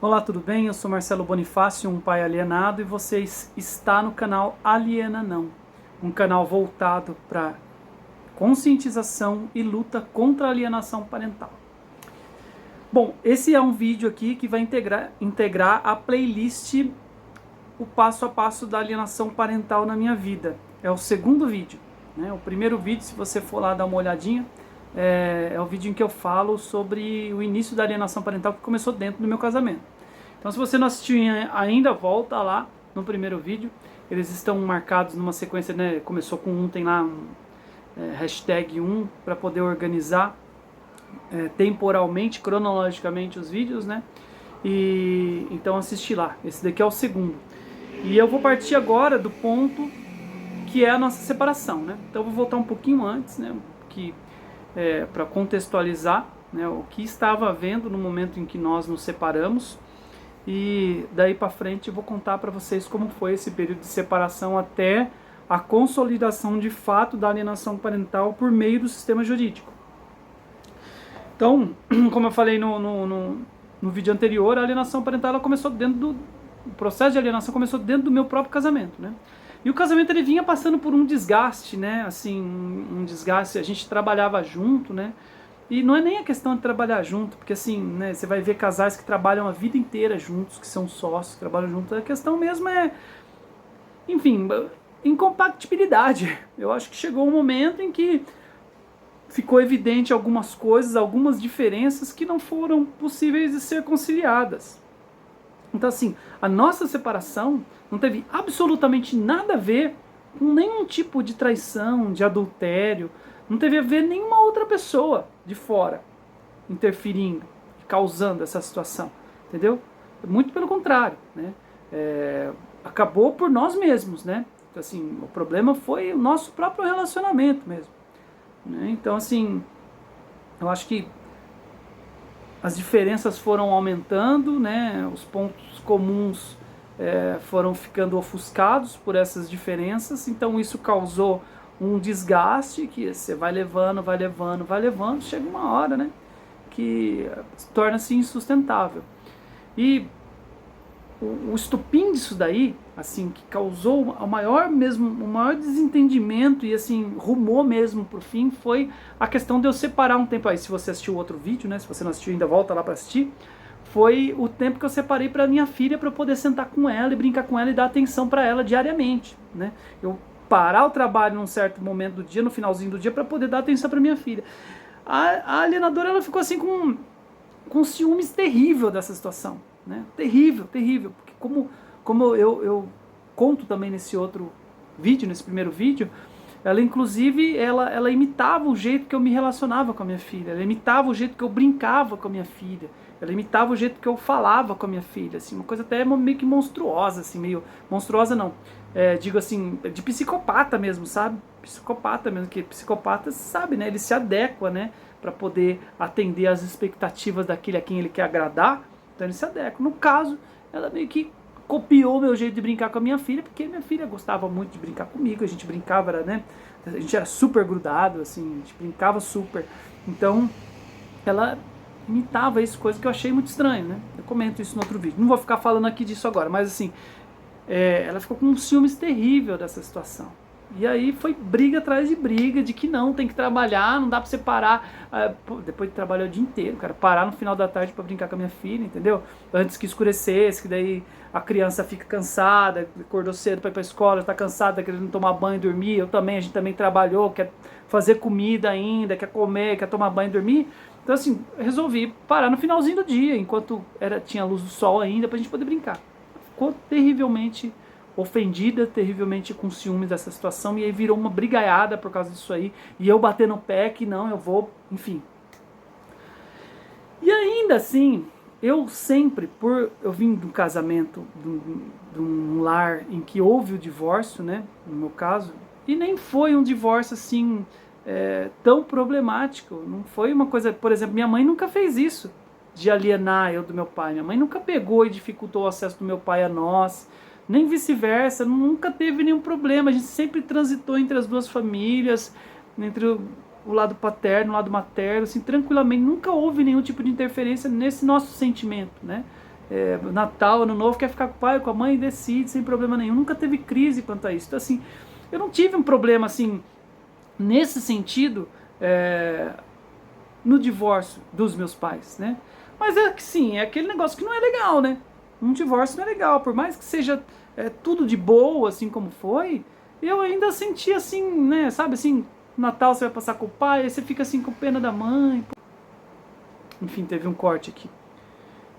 Olá, tudo bem? Eu sou Marcelo Bonifácio, um pai alienado, e você está no canal Aliena Não, um canal voltado para conscientização e luta contra a alienação parental. Bom, esse é um vídeo aqui que vai integrar a playlist O Passo a Passo da Alienação Parental na Minha Vida. É o segundo vídeo, né? O primeiro vídeo, se você for lá dar uma olhadinha, é o vídeo em que eu falo sobre o início da alienação parental que começou dentro do meu casamento. Então, se você não assistiu ainda, volta lá no primeiro vídeo. Eles estão marcados numa sequência, né? Começou com tem lá hashtag 1 para poder organizar temporalmente, cronologicamente os vídeos, né? E então assisti lá. Esse daqui é o segundo. E eu vou partir agora do ponto que é a nossa separação, né? Então eu vou voltar um pouquinho antes, né? Para contextualizar, né, o que estava havendo no momento em que nós nos separamos, e daí para frente eu vou contar para vocês como foi esse período de separação até a consolidação de fato da alienação parental por meio do sistema jurídico. Então, como eu falei no vídeo anterior, a alienação parental ela começou o processo de alienação começou dentro do meu próprio casamento, né? E o casamento ele vinha passando por um desgaste, né? Assim, um desgaste, a gente trabalhava junto, né? E não é nem a questão de trabalhar junto, porque assim, né, você vai ver casais que trabalham a vida inteira juntos, que são sócios, que trabalham juntos, a questão mesmo é, enfim, incompatibilidade. Eu acho que chegou um momento em que ficou evidente algumas coisas, algumas diferenças que não foram possíveis de ser conciliadas. Então assim, a nossa separação não teve absolutamente nada a ver com nenhum tipo de traição, de adultério, não teve a ver nenhuma outra pessoa de fora interferindo, causando essa situação, entendeu? Muito pelo contrário, né? Acabou por nós mesmos, né? Então, assim, o problema foi o nosso próprio relacionamento mesmo, né? Então, assim, eu acho que as diferenças foram aumentando, né? Os pontos comuns foram ficando ofuscados por essas diferenças, então isso causou um desgaste que você vai levando, chega uma hora, né, que torna-se insustentável. E o estupim disso daí, assim, que causou o maior desentendimento e assim, rumou mesmo pro fim, foi a questão de eu separar um tempo aí. Se você assistiu outro vídeo, né, se você não assistiu ainda, volta lá para assistir. Foi o tempo que eu separei para minha filha, para eu poder sentar com ela e brincar com ela e dar atenção para ela diariamente, né? Eu parar o trabalho num certo momento do dia, no finalzinho do dia, para poder dar atenção para minha filha. A alienadora ela ficou assim com ciúmes terrível dessa situação, né? Terrível, porque como eu conto também nesse outro vídeo, nesse primeiro vídeo, ela inclusive ela imitava o jeito que eu me relacionava com a minha filha, ela imitava o jeito que eu brincava com a minha filha, ela imitava o jeito que eu falava com a minha filha, assim, uma coisa até meio que monstruosa, assim, meio monstruosa não, digo assim, de psicopata mesmo, sabe? Psicopata mesmo, que psicopata sabe, né? Ele se adequa, né? Para poder atender às expectativas daquele a quem ele quer agradar, então ele se adequa. No caso, ela meio que copiou o meu jeito de brincar com a minha filha, porque minha filha gostava muito de brincar comigo, a gente brincava, né? A gente era super grudado, assim, a gente brincava super. Então, ela imitava isso, coisa que eu achei muito estranho, né? Eu comento isso no outro vídeo. Não vou ficar falando aqui disso agora, mas assim, ela ficou com um ciúmes terrível dessa situação. E aí foi briga atrás de briga, de que não, tem que trabalhar, não dá pra você parar, depois de trabalhar o dia inteiro, cara, parar no final da tarde pra brincar com a minha filha, entendeu? Antes que escurecesse, que daí a criança fica cansada, acordou cedo pra ir pra escola, tá cansada, querendo tomar banho e dormir, a gente também trabalhou, quer fazer comida ainda, quer comer, quer tomar banho e dormir. Então assim, resolvi parar no finalzinho do dia, enquanto tinha luz do sol ainda, pra gente poder brincar. Ficou terrivelmente ofendida, terrivelmente com ciúmes dessa situação, e aí virou uma brigaiada por causa disso aí, e eu bater no pé que não, eu vou, enfim. E ainda assim, eu sempre, eu vim de um casamento, de um lar em que houve o divórcio, né, no meu caso, e nem foi um divórcio assim, tão problemático, não foi uma coisa, por exemplo, minha mãe nunca fez isso, de alienar eu do meu pai, minha mãe nunca pegou e dificultou o acesso do meu pai a nós, nem vice-versa, nunca teve nenhum problema, a gente sempre transitou entre as duas famílias, entre o lado paterno, o lado materno, assim, tranquilamente, nunca houve nenhum tipo de interferência nesse nosso sentimento, né? Natal, Ano Novo, quer ficar com o pai ou com a mãe, decide sem problema nenhum. Nunca teve crise quanto a isso. Então, assim, eu não tive um problema, assim, nesse sentido, no divórcio dos meus pais, né? Mas é que sim, é aquele negócio que não é legal, né? Um divórcio não é legal, por mais que seja tudo de boa, assim como foi, eu ainda senti assim, né? Sabe assim, Natal você vai passar com o pai, aí você fica assim com pena da mãe. Enfim, teve um corte aqui.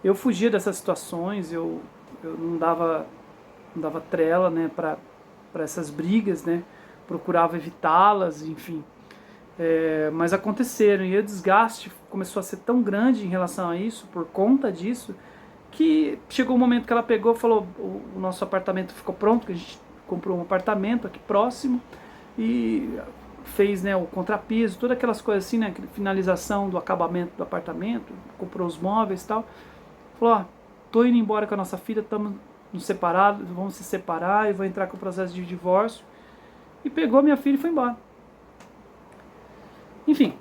Eu fugia dessas situações, eu não dava trela, né, para essas brigas, né? Procurava evitá-las, enfim. Mas aconteceram, e o desgaste começou a ser tão grande em relação a isso, por conta disso, que chegou um momento que ela pegou e falou, o nosso apartamento ficou pronto, que a gente comprou um apartamento aqui próximo, e fez, né, o contrapiso, todas aquelas coisas assim, né, finalização do acabamento do apartamento, comprou os móveis e tal. Falou, tô indo embora com a nossa filha, estamos nos separados, vamos se separar, e vou entrar com o processo de divórcio. E pegou minha filha e foi embora. Enfim,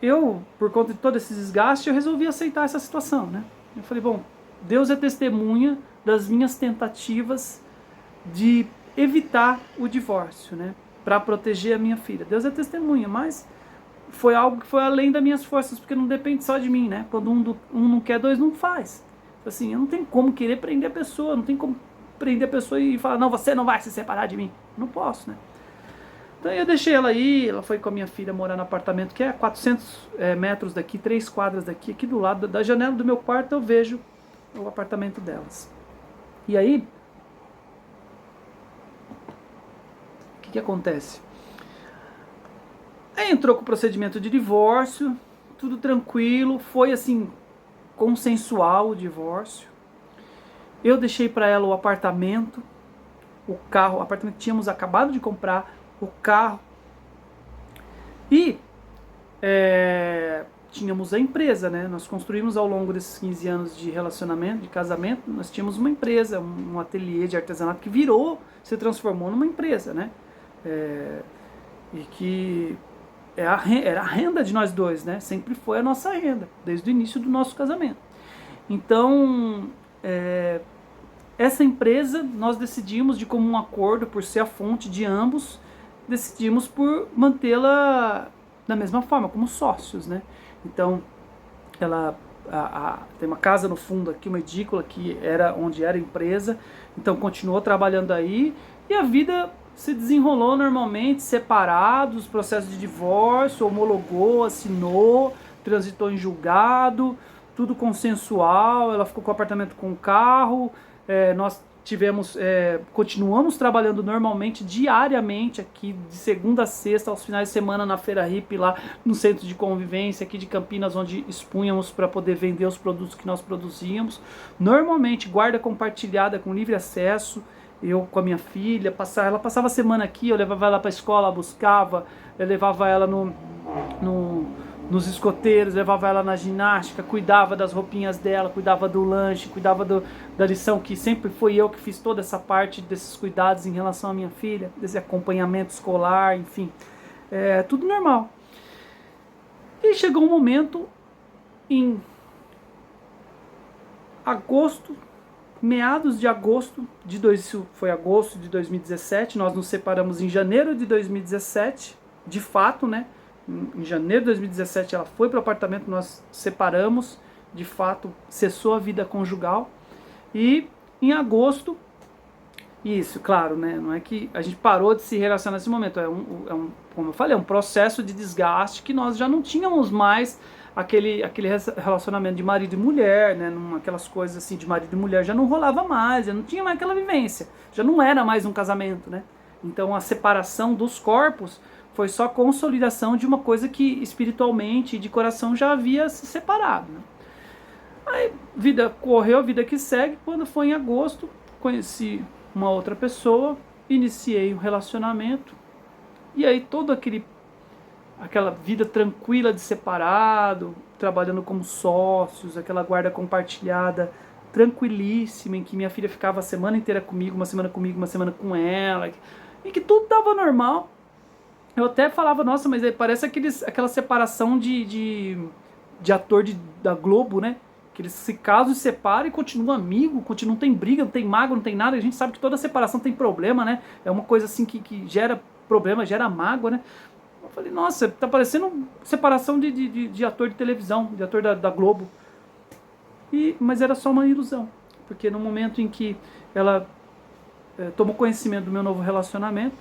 eu, por conta de todo esse desgaste, eu resolvi aceitar essa situação, né? Eu falei, bom, Deus é testemunha das minhas tentativas de evitar o divórcio, né? Para proteger a minha filha. Deus é testemunha, mas foi algo que foi além das minhas forças, porque não depende só de mim, né? Quando um não quer, dois não faz. Assim, eu não tenho como querer prender a pessoa, não tem como prender a pessoa e falar, não, você não vai se separar de mim. Não posso, né? Então eu deixei ela aí, ela foi com a minha filha morar no apartamento, que é 400 metros daqui, 3 quadras daqui, aqui do lado da janela do meu quarto eu vejo o apartamento delas. E aí, o que acontece? Aí entrou com o procedimento de divórcio, tudo tranquilo, foi assim, consensual o divórcio. Eu deixei para ela o apartamento, o carro, o apartamento que tínhamos acabado de comprar, o carro, e tínhamos a empresa, né? Nós construímos ao longo desses 15 anos de relacionamento, de casamento, nós tínhamos uma empresa, um ateliê de artesanato que se transformou numa empresa, né? E que era a renda de nós dois, né? Sempre foi a nossa renda, desde o início do nosso casamento. Então, essa empresa, nós decidimos de comum acordo, por ser a fonte de ambos, decidimos por mantê-la da mesma forma, como sócios, né? Então, ela tem uma casa no fundo aqui, uma edícula, que era onde era a empresa, então continuou trabalhando aí, e a vida se desenrolou normalmente, separados, processo de divórcio, homologou, assinou, transitou em julgado, tudo consensual, ela ficou com o apartamento com o carro, nós continuamos trabalhando normalmente, diariamente aqui, de segunda a sexta, aos finais de semana na Feira Hippie, lá no centro de convivência aqui de Campinas, onde expunhamos para poder vender os produtos que nós produzíamos. Normalmente, guarda compartilhada com livre acesso, eu com a minha filha, ela passava a semana aqui, eu levava ela para a escola, buscava, eu levava ela nos escoteiros, levava ela na ginástica, cuidava das roupinhas dela, cuidava do lanche, cuidava da lição, que sempre foi eu que fiz toda essa parte desses cuidados em relação à minha filha, desse acompanhamento escolar, enfim, tudo normal. E chegou um momento em agosto, meados de agosto, foi agosto de 2017, nós nos separamos em janeiro de 2017, de fato, né? Em janeiro de 2017 ela foi para o apartamento, nós separamos, de fato, cessou a vida conjugal. E em agosto, isso, claro, né? Não é que a gente parou de se relacionar nesse momento, como eu falei, é um processo de desgaste que nós já não tínhamos mais aquele relacionamento de marido e mulher, né? Aquelas coisas assim de marido e mulher já não rolava mais, já não tinha mais aquela vivência, já não era mais um casamento, né? Então a separação dos corpos foi só consolidação de uma coisa que espiritualmente e de coração já havia se separado, né? Aí vida correu, vida que segue. Quando foi em agosto, conheci uma outra pessoa, iniciei um relacionamento, e aí toda aquela vida tranquila de separado, trabalhando como sócios, aquela guarda compartilhada tranquilíssima, em que minha filha ficava a semana inteira comigo, uma semana com ela, e que tudo estava normal. Eu até falava, nossa, mas parece aquela separação de ator da Globo, né? que eles se casam e separam e continuam amigos, não tem briga, não tem mágoa, não tem nada. A gente sabe que toda separação tem problema, né? É uma coisa assim que gera problema, gera mágoa, né? Eu falei, nossa, tá parecendo separação de ator de televisão, de ator da Globo. Mas era só uma ilusão, porque no momento em que ela tomou conhecimento do meu novo relacionamento,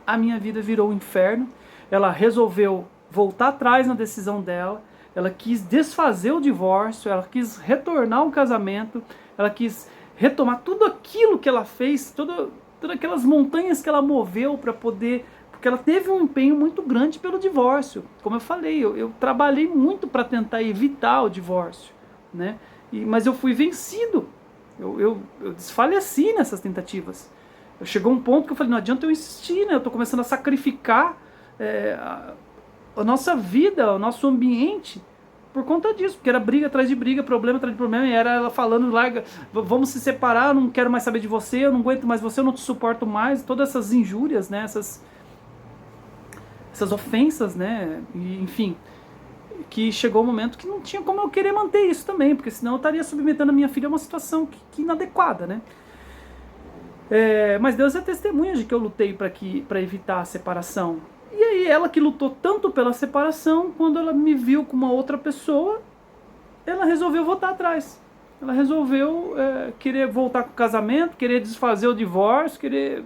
a minha vida virou um inferno. Ela resolveu voltar atrás na decisão dela, ela quis desfazer o divórcio, ela quis retornar ao casamento, ela quis retomar tudo aquilo que ela fez, todas aquelas montanhas que ela moveu para poder... Porque ela teve um empenho muito grande pelo divórcio. Como eu falei, eu trabalhei muito para tentar evitar o divórcio, né? Mas eu fui vencido, eu desfaleci nessas tentativas. Chegou um ponto que eu falei, não adianta eu insistir, né? Eu estou começando a sacrificar a nossa vida, o nosso ambiente, por conta disso, porque era briga atrás de briga, problema atrás de problema, e era ela falando, larga, vamos se separar, eu não quero mais saber de você, eu não aguento mais você, eu não te suporto mais, todas essas injúrias, né? Essas ofensas, né? E, enfim, que chegou o momento que não tinha como eu querer manter isso também, porque senão eu estaria submetendo a minha filha a uma situação que inadequada, né? Mas Deus é testemunha de que eu lutei para evitar a separação. E aí ela que lutou tanto pela separação, quando ela me viu com uma outra pessoa, ela resolveu voltar atrás. Ela resolveu querer voltar com o casamento, querer desfazer o divórcio, querer...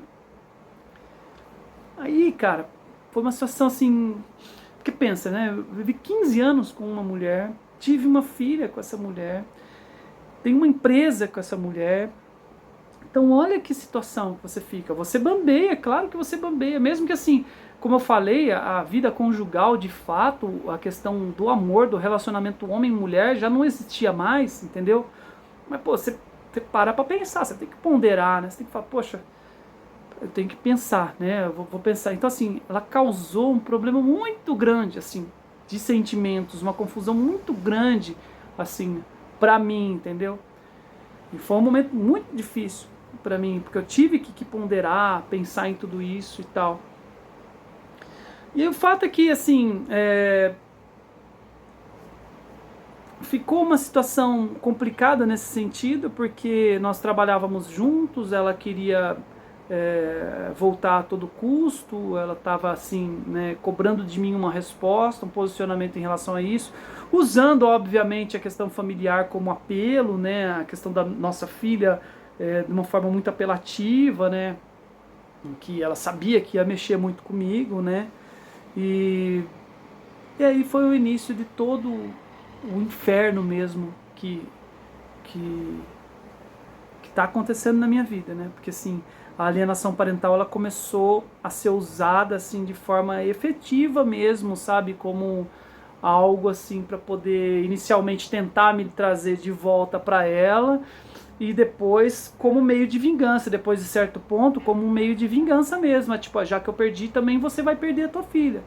Aí, cara, foi uma situação assim... Porque pensa, né? Eu vivi 15 anos com uma mulher, tive uma filha com essa mulher, tenho uma empresa com essa mulher. Então olha que situação que você fica. Você bambeia, claro que você bambeia. Mesmo que assim, como eu falei, a vida conjugal, de fato, a questão do amor, do relacionamento homem-mulher já não existia mais, entendeu? Mas pô, você para pra pensar, você tem que ponderar, né? Você tem que falar, poxa, eu tenho que pensar, né? Eu vou pensar. Então assim, ela causou um problema muito grande, assim, de sentimentos, uma confusão muito grande, assim, pra mim, entendeu? E foi um momento muito difícil pra mim, porque eu tive que ponderar, pensar em tudo isso e tal. E o fato é que, assim, ficou uma situação complicada nesse sentido, porque nós trabalhávamos juntos, ela queria voltar a todo custo, ela estava assim, né, cobrando de mim uma resposta, um posicionamento em relação a isso, usando obviamente a questão familiar como apelo, né, a questão da nossa filha de uma forma muito apelativa, né, em que ela sabia que ia mexer muito comigo, né, e aí foi o início de todo o inferno mesmo que está acontecendo na minha vida, né, porque assim, a alienação parental ela começou a ser usada assim de forma efetiva mesmo, sabe, como algo assim para poder inicialmente tentar me trazer de volta para ela e depois como meio de vingança, depois de certo ponto como um meio de vingança mesmo, tipo, já que eu perdi também você vai perder a tua filha.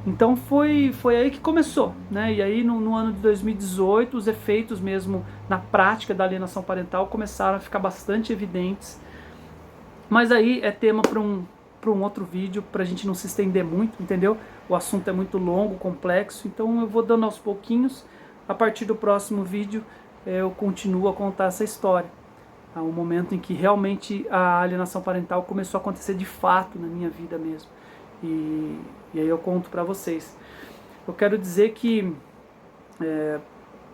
Então foi aí que começou, né? E aí no ano de 2018 os efeitos mesmo na prática da alienação parental começaram a ficar bastante evidentes. Mas aí é tema para um outro vídeo, pra gente não se estender muito, entendeu? O assunto é muito longo, complexo, então eu vou dando aos pouquinhos. A partir do próximo vídeo eu continuo a contar essa história. O momento em que realmente a alienação parental começou a acontecer de fato na minha vida mesmo. E aí eu conto pra vocês. Eu quero dizer que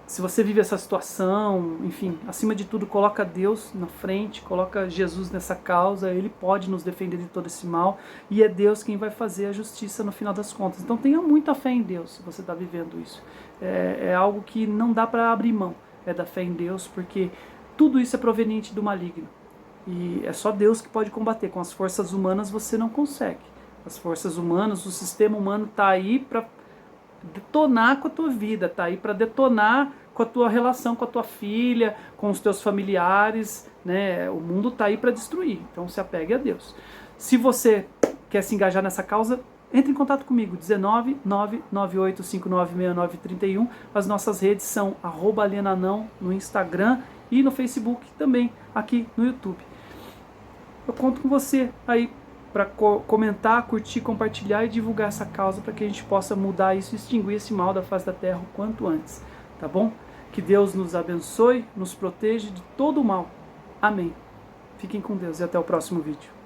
se você vive essa situação, enfim, acima de tudo, coloca Deus na frente, coloca Jesus nessa causa, Ele pode nos defender de todo esse mal, e é Deus quem vai fazer a justiça no final das contas. Então tenha muita fé em Deus, se você está vivendo isso. É algo que não dá para abrir mão, é da fé em Deus, porque tudo isso é proveniente do maligno. E é só Deus que pode combater, com as forças humanas você não consegue. As forças humanas, o sistema humano está aí para detonar com a tua vida, tá aí para detonar com a tua relação com a tua filha, com os teus familiares, né? O mundo tá aí para destruir, então se apegue a Deus. Se você quer se engajar nessa causa, entre em contato comigo, 19 998596931. As nossas redes são @alienanão no Instagram e no Facebook, também aqui no YouTube. Eu conto com você aí para comentar, curtir, compartilhar e divulgar essa causa para que a gente possa mudar isso e extinguir esse mal da face da terra o quanto antes. tá bom? Que Deus nos abençoe, nos proteja de todo o mal. Amém. Fiquem com Deus e até o próximo vídeo.